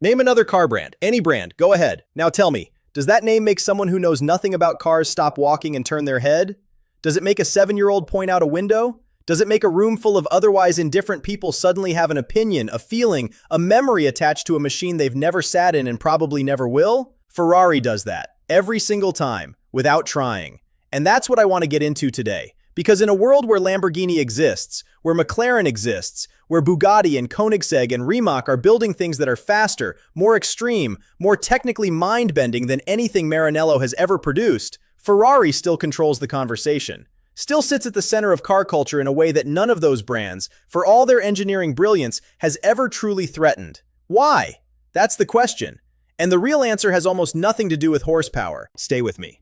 Name another car brand. Any brand. Go ahead. Now tell me, does that name make someone who knows nothing about cars stop walking and turn their head? Does it make a 7-year-old point out a window? Does it make a room full of otherwise indifferent people suddenly have an opinion, a feeling, a memory attached to a machine they've never sat in and probably never will? Ferrari does that, every single time, without trying. And that's what I want to get into today. Because in a world where Lamborghini exists, where McLaren exists, where Bugatti and Koenigsegg and Rimac are building things that are faster, more extreme, more technically mind-bending than anything Maranello has ever produced, Ferrari still controls the conversation. Still sits at the center of car culture in a way that none of those brands, for all their engineering brilliance, has ever truly threatened. Why? That's the question. And the real answer has almost nothing to do with horsepower. Stay with me.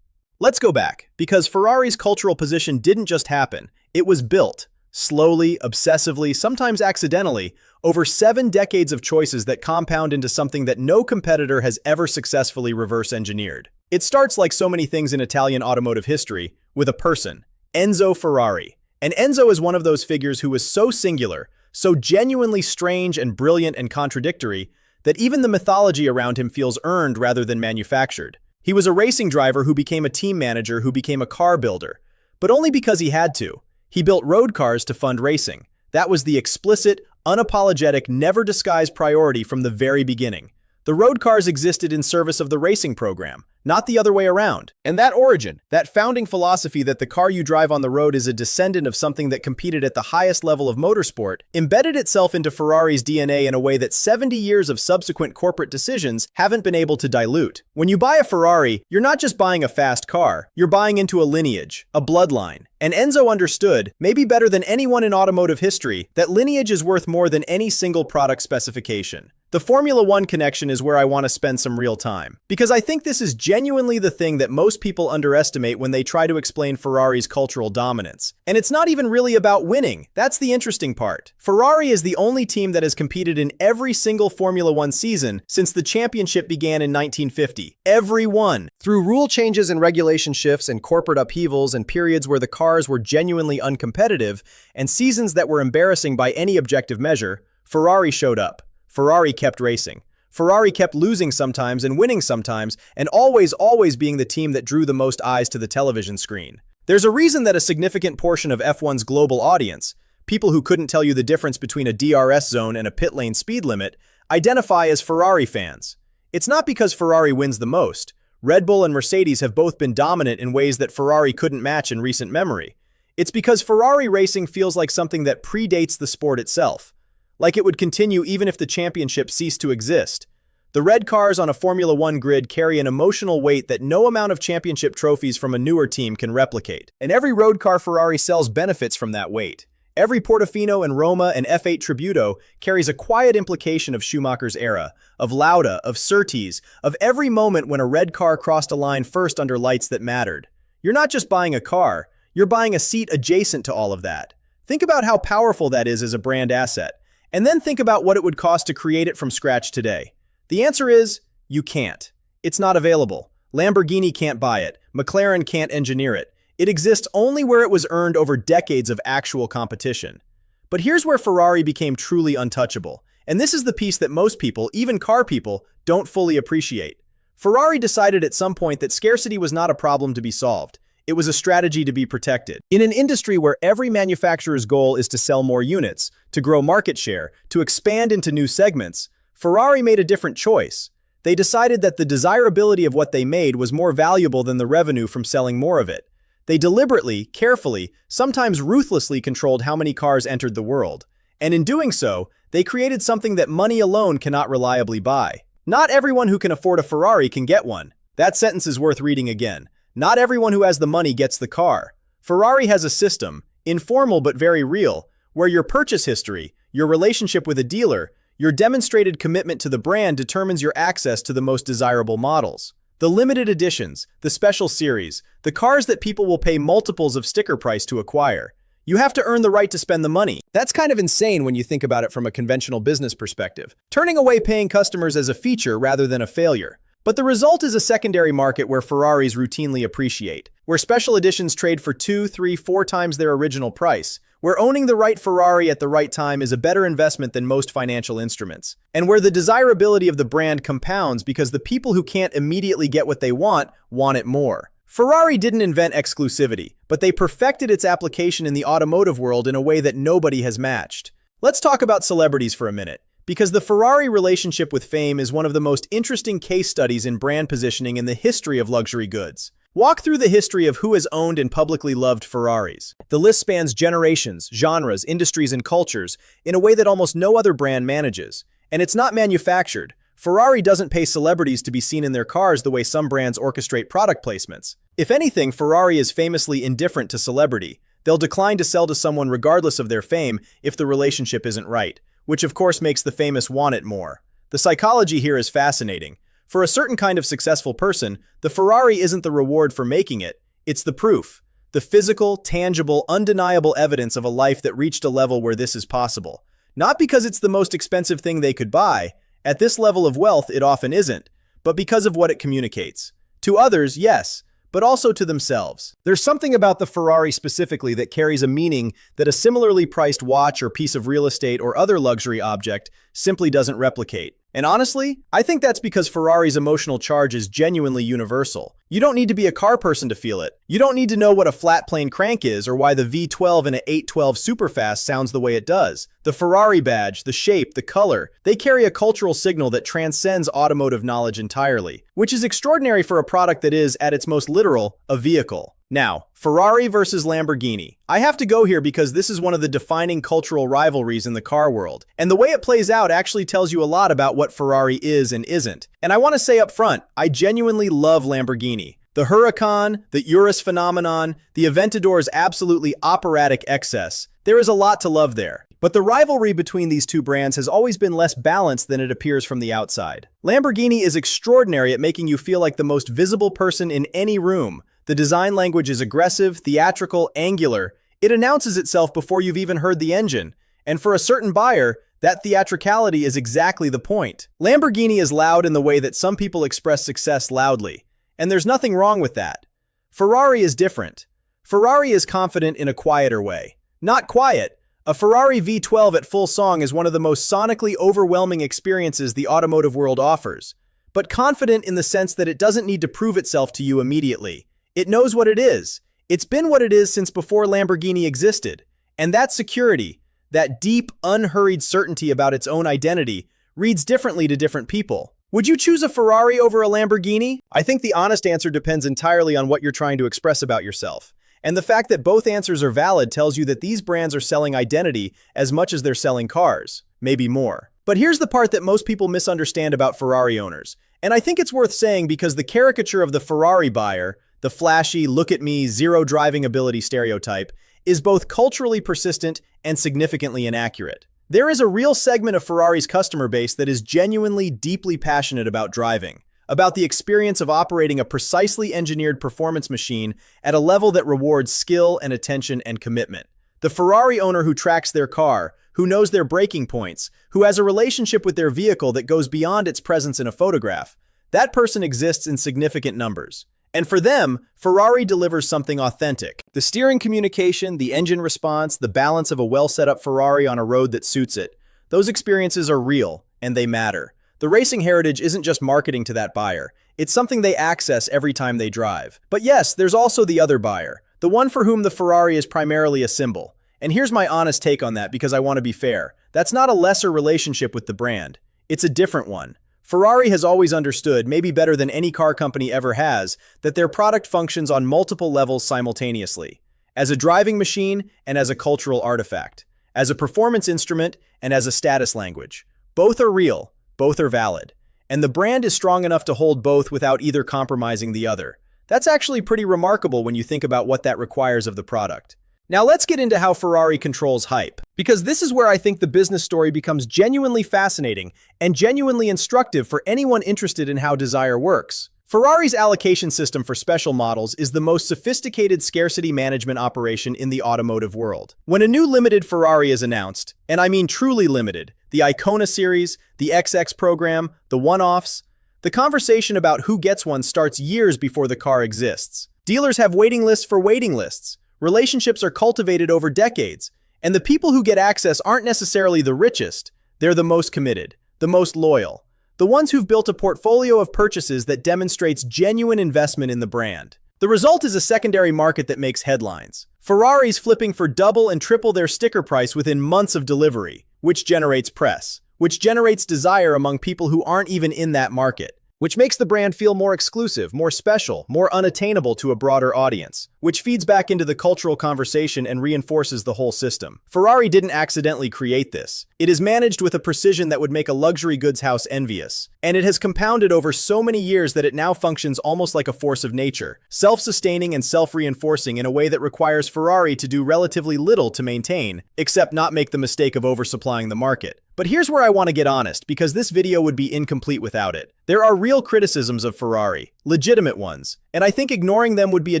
Let's go back, because Ferrari's cultural position didn't just happen. It was built, slowly, obsessively, sometimes accidentally, over 7 decades of choices that compound into something that no competitor has ever successfully reverse-engineered. It starts, like so many things in Italian automotive history, with a person, Enzo Ferrari. And Enzo is one of those figures who was so singular, so genuinely strange and brilliant and contradictory, that even the mythology around him feels earned rather than manufactured. He was a racing driver who became a team manager who became a car builder, but only because he had to. He built road cars to fund racing. That was the explicit, unapologetic, never disguised priority from the very beginning. The road cars existed in service of the racing program, not the other way around. And that origin, that founding philosophy that the car you drive on the road is a descendant of something that competed at the highest level of motorsport, embedded itself into Ferrari's DNA in a way that 70 years of subsequent corporate decisions haven't been able to dilute. When you buy a Ferrari, you're not just buying a fast car, you're buying into a lineage, a bloodline. And Enzo understood, maybe better than anyone in automotive history, that lineage is worth more than any single product specification. The Formula One connection is where I want to spend some real time, because I think this is genuinely the thing that most people underestimate when they try to explain Ferrari's cultural dominance. And it's not even really about winning. That's the interesting part. Ferrari is the only team that has competed in every single Formula One season since the championship began in 1950. Every one. Through rule changes and regulation shifts and corporate upheavals and periods where the cars were genuinely uncompetitive and seasons that were embarrassing by any objective measure, Ferrari showed up. Ferrari kept racing. Ferrari kept losing sometimes and winning sometimes, and always being the team that drew the most eyes to the television screen. There's a reason that a significant portion of F1's global audience, people who couldn't tell you the difference between a DRS zone and a pit lane speed limit, identify as Ferrari fans. It's not because Ferrari wins the most. Red Bull and Mercedes have both been dominant in ways that Ferrari couldn't match in recent memory. It's because Ferrari racing feels like something that predates the sport itself. Like it would continue even if the championship ceased to exist. The red cars on a Formula One grid carry an emotional weight that no amount of championship trophies from a newer team can replicate. And every road car Ferrari sells benefits from that weight. Every Portofino and Roma and F8 Tributo carries a quiet implication of Schumacher's era, of Lauda, of Surtees, of every moment when a red car crossed a line first under lights that mattered. You're not just buying a car, you're buying a seat adjacent to all of that. Think about how powerful that is as a brand asset. And then think about what it would cost to create it from scratch today. The answer is, you can't. It's not available. Lamborghini can't buy it. McLaren can't engineer it. It exists only where it was earned over decades of actual competition. But here's where Ferrari became truly untouchable. And this is the piece that most people, even car people, don't fully appreciate. Ferrari decided at some point that scarcity was not a problem to be solved. It was a strategy to be protected. In an industry where every manufacturer's goal is to sell more units, to grow market share, to expand into new segments, Ferrari made a different choice. They decided that the desirability of what they made was more valuable than the revenue from selling more of it. They deliberately, carefully, sometimes ruthlessly controlled how many cars entered the world. And in doing so, they created something that money alone cannot reliably buy. Not everyone who can afford a Ferrari can get one. That sentence is worth reading again. Not everyone who has the money gets the car. Ferrari has a system, informal but very real, where your purchase history, your relationship with a dealer, your demonstrated commitment to the brand determines your access to the most desirable models. The limited editions, the special series, the cars that people will pay multiples of sticker price to acquire. You have to earn the right to spend the money. That's kind of insane when you think about it from a conventional business perspective, turning away paying customers as a feature rather than a failure. But the result is a secondary market where Ferraris routinely appreciate, where special editions trade for 2, 3, 4 times their original price, where owning the right Ferrari at the right time is a better investment than most financial instruments, and where the desirability of the brand compounds because the people who can't immediately get what they want it more. Ferrari didn't invent exclusivity, but they perfected its application in the automotive world in a way that nobody has matched. Let's talk about celebrities for a minute, because the Ferrari relationship with fame is one of the most interesting case studies in brand positioning in the history of luxury goods. Walk through the history of who has owned and publicly loved Ferraris. The list spans generations, genres, industries, and cultures in a way that almost no other brand manages. And it's not manufactured. Ferrari doesn't pay celebrities to be seen in their cars the way some brands orchestrate product placements. If anything, Ferrari is famously indifferent to celebrity. They'll decline to sell to someone regardless of their fame if the relationship isn't right, which of course makes the famous want it more. The psychology here is fascinating. For a certain kind of successful person, the Ferrari isn't the reward for making it, it's the proof. The physical, tangible, undeniable evidence of a life that reached a level where this is possible. Not because it's the most expensive thing they could buy, at this level of wealth it often isn't, but because of what it communicates. To others, yes, but also to themselves. There's something about the Ferrari specifically that carries a meaning that a similarly priced watch or piece of real estate or other luxury object simply doesn't replicate. And honestly, I think that's because Ferrari's emotional charge is genuinely universal. You don't need to be a car person to feel it. You don't need to know what a flat plane crank is or why the V12 in an 812 Superfast sounds the way it does. The Ferrari badge, the shape, the color, they carry a cultural signal that transcends automotive knowledge entirely, which is extraordinary for a product that is, at its most literal, a vehicle. Now, Ferrari versus Lamborghini. I have to go here because this is one of the defining cultural rivalries in the car world. And the way it plays out actually tells you a lot about what Ferrari is and isn't. And I want to say up front, I genuinely love Lamborghini. The Huracan, the Urus phenomenon, the Aventador's absolutely operatic excess. There is a lot to love there. But the rivalry between these two brands has always been less balanced than it appears from the outside. Lamborghini is extraordinary at making you feel like the most visible person in any room. The design language is aggressive, theatrical, angular. It announces itself before you've even heard the engine. And for a certain buyer, that theatricality is exactly the point. Lamborghini is loud in the way that some people express success loudly. And there's nothing wrong with that. Ferrari is different. Ferrari is confident in a quieter way. Not quiet. A Ferrari V12 at full song is one of the most sonically overwhelming experiences the automotive world offers. But confident in the sense that it doesn't need to prove itself to you immediately. It knows what it is. It's been what it is since before Lamborghini existed. And that security, that deep, unhurried certainty about its own identity, reads differently to different people. Would you choose a Ferrari over a Lamborghini? I think the honest answer depends entirely on what you're trying to express about yourself. And the fact that both answers are valid tells you that these brands are selling identity as much as they're selling cars, maybe more. But here's the part that most people misunderstand about Ferrari owners. And I think it's worth saying because the caricature of the Ferrari buyer, the flashy, look-at-me, zero driving ability stereotype, is both culturally persistent and significantly inaccurate. There is a real segment of Ferrari's customer base that is genuinely deeply passionate about driving, about the experience of operating a precisely engineered performance machine at a level that rewards skill and attention and commitment. The Ferrari owner who tracks their car, who knows their braking points, who has a relationship with their vehicle that goes beyond its presence in a photograph, that person exists in significant numbers. And for them, Ferrari delivers something authentic. The steering communication, the engine response, the balance of a well-set-up Ferrari on a road that suits it. Those experiences are real, and they matter. The racing heritage isn't just marketing to that buyer. It's something they access every time they drive. But yes, there's also the other buyer, the one for whom the Ferrari is primarily a symbol. And here's my honest take on that because I want to be fair. That's not a lesser relationship with the brand. It's a different one. Ferrari has always understood, maybe better than any car company ever has, that their product functions on multiple levels simultaneously. As a driving machine and as a cultural artifact. As a performance instrument and as a status language. Both are real, both are valid. And the brand is strong enough to hold both without either compromising the other. That's actually pretty remarkable when you think about what that requires of the product. Now let's get into how Ferrari controls hype, because this is where I think the business story becomes genuinely fascinating and genuinely instructive for anyone interested in how desire works. Ferrari's allocation system for special models is the most sophisticated scarcity management operation in the automotive world. When a new limited Ferrari is announced, and I mean truly limited, the Icona series, the XX program, the one-offs, the conversation about who gets one starts years before the car exists. Dealers have waiting lists for waiting lists. Relationships are cultivated over decades, And the people who get access aren't necessarily the richest, they're the most committed, the most loyal, the ones who've built a portfolio of purchases that demonstrates genuine investment in the brand. The result is a secondary market that makes headlines. Ferraris flipping for double and triple their sticker price within months of delivery, which generates press, which generates desire among people who aren't even in that market, which makes the brand feel more exclusive, more special, more unattainable to a broader audience, which feeds back into the cultural conversation and reinforces the whole system. Ferrari didn't accidentally create this. It is managed with a precision that would make a luxury goods house envious. And it has compounded over so many years that it now functions almost like a force of nature, self-sustaining and self-reinforcing in a way that requires Ferrari to do relatively little to maintain, except not make the mistake of oversupplying the market. But here's where I want to get honest, because this video would be incomplete without it. There are real criticisms of Ferrari, legitimate ones, and I think ignoring them would be a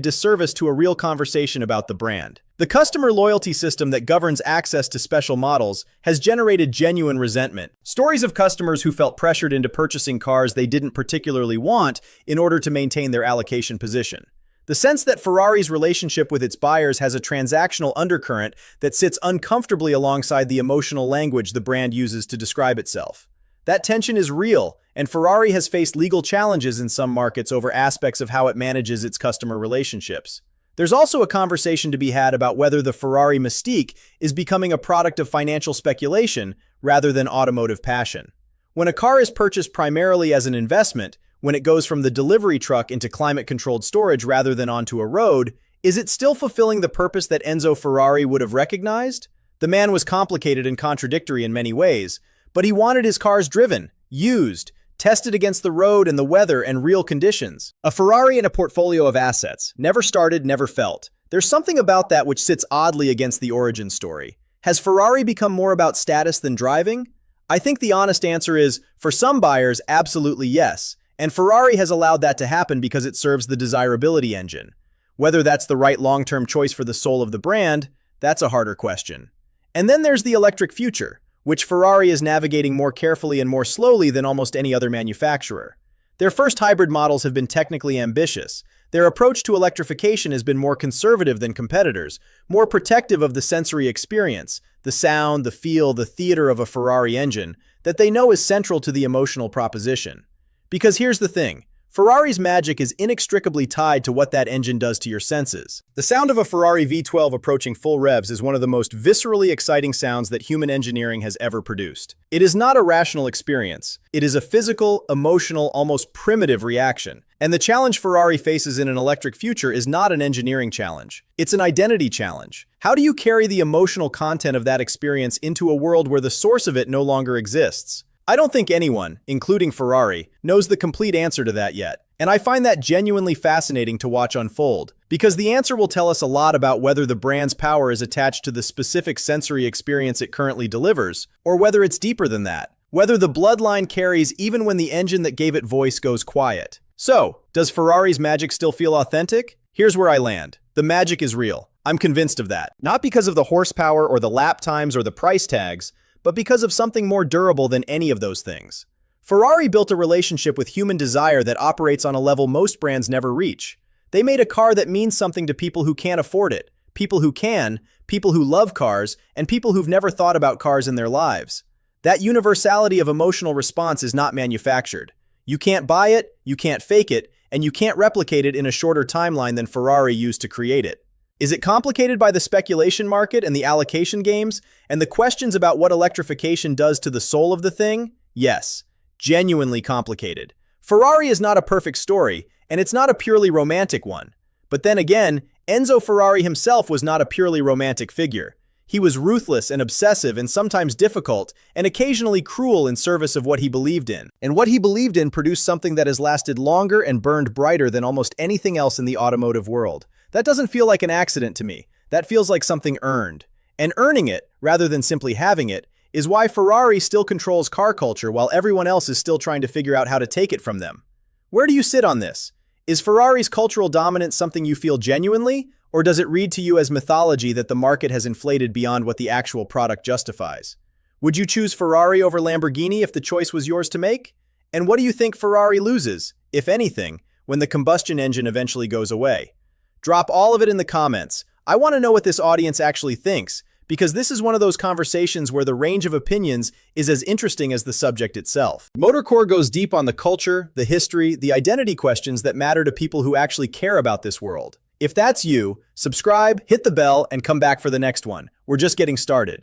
disservice to a real conversation about the brand. The customer loyalty system that governs access to special models has generated genuine resentment. Stories of customers who felt pressured into purchasing cars they didn't particularly want in order to maintain their allocation position. The sense that Ferrari's relationship with its buyers has a transactional undercurrent that sits uncomfortably alongside the emotional language the brand uses to describe itself. That tension is real, and Ferrari has faced legal challenges in some markets over aspects of how it manages its customer relationships. There's also a conversation to be had about whether the Ferrari mystique is becoming a product of financial speculation rather than automotive passion. When a car is purchased primarily as an investment, when it goes from the delivery truck into climate-controlled storage rather than onto a road, is it still fulfilling the purpose that Enzo Ferrari would have recognized? The man was complicated and contradictory in many ways, but he wanted his cars driven, used, tested against the road and the weather and real conditions. A Ferrari and a portfolio of assets, never started, never felt. There's something about that which sits oddly against the origin story. Has Ferrari become more about status than driving? I think the honest answer is, for some buyers, absolutely yes. And Ferrari has allowed that to happen because it serves the desirability engine. Whether that's the right long-term choice for the soul of the brand, that's a harder question. And then there's the electric future, which Ferrari is navigating more carefully and more slowly than almost any other manufacturer. Their first hybrid models have been technically ambitious. Their approach to electrification has been more conservative than competitors, more protective of the sensory experience, the sound, the feel, the theater of a Ferrari engine, that they know is central to the emotional proposition. Because here's the thing, Ferrari's magic is inextricably tied to what that engine does to your senses. The sound of a Ferrari V12 approaching full revs is one of the most viscerally exciting sounds that human engineering has ever produced. It is not a rational experience. It is a physical, emotional, almost primitive reaction. And the challenge Ferrari faces in an electric future is not an engineering challenge. It's an identity challenge. How do you carry the emotional content of that experience into a world where the source of it no longer exists? I don't think anyone, including Ferrari, knows the complete answer to that yet, and I find that genuinely fascinating to watch unfold, because the answer will tell us a lot about whether the brand's power is attached to the specific sensory experience it currently delivers, or whether it's deeper than that, whether the bloodline carries even when the engine that gave it voice goes quiet. So, does Ferrari's magic still feel authentic? Here's where I land. The magic is real. I'm convinced of that. Not because of the horsepower or the lap times or the price tags, but because of something more durable than any of those things. Ferrari built a relationship with human desire that operates on a level most brands never reach. They made a car that means something to people who can't afford it, people who can, people who love cars, and people who've never thought about cars in their lives. That universality of emotional response is not manufactured. You can't buy it, you can't fake it, and you can't replicate it in a shorter timeline than Ferrari used to create it. Is it complicated by the speculation market and the allocation games, and the questions about what electrification does to the soul of the thing? Yes, genuinely complicated. Ferrari is not a perfect story, and it's not a purely romantic one. But then again, Enzo Ferrari himself was not a purely romantic figure. He was ruthless and obsessive and sometimes difficult, and occasionally cruel in service of what he believed in. And what he believed in produced something that has lasted longer and burned brighter than almost anything else in the automotive world. That doesn't feel like an accident to me. That feels like something earned. And earning it, rather than simply having it, is why Ferrari still controls car culture while everyone else is still trying to figure out how to take it from them. Where do you sit on this? Is Ferrari's cultural dominance something you feel genuinely, or does it read to you as mythology that the market has inflated beyond what the actual product justifies? Would you choose Ferrari over Lamborghini if the choice was yours to make? And what do you think Ferrari loses, if anything, when the combustion engine eventually goes away? Drop all of it in the comments. I want to know what this audience actually thinks, because this is one of those conversations where the range of opinions is as interesting as the subject itself. MotorCore goes deep on the culture, the history, the identity questions that matter to people who actually care about this world. If that's you, subscribe, hit the bell, and come back for the next one. We're just getting started.